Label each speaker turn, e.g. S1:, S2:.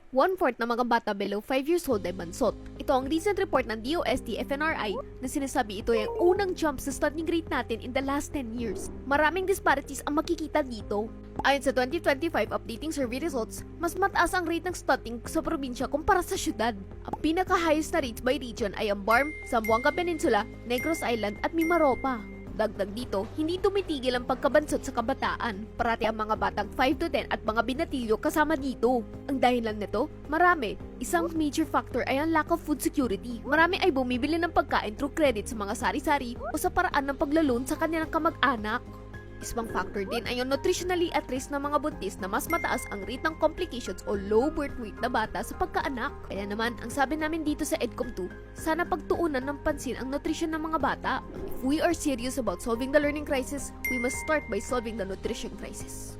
S1: 1/4 ng mga bata below 5 years old ay bansot. Ito ang recent report ng DOST-FNRI na sinasabi ito ay ang unang jump sa studying rate natin in the last 10 years. Maraming disparities ang makikita dito. Ayon sa 2025 updating survey results, mas mataas ang rate ng stunting sa probinsya kumpara sa syudad. Ang pinaka-highest na rates by region ay ang Barm, Zamboanga Peninsula, Negros Island at Mimaropa. Dagdag dito, hindi tumitigil ang pagkabansot sa kabataan. Parati ang mga batang 5 to 10 at mga binatilyo kasama dito. Ang dahilan nito, marami. Isang major factor ay ang lack of food security. Marami ay bumibili ng pagkain through credit sa mga sari-sari o sa paraan ng paglalon sa kanilang kamag-anak. Isang factor din ay yung nutritionally at risk ng mga buntis na mas mataas ang rate ng complications o low birth weight na bata sa pagkaanak. Kaya naman, ang sabi namin dito sa EDCOM 2, sana pagtuunan ng pansin ang nutrition ng mga bata. If we are serious about solving the learning crisis, we must start by solving the nutrition crisis.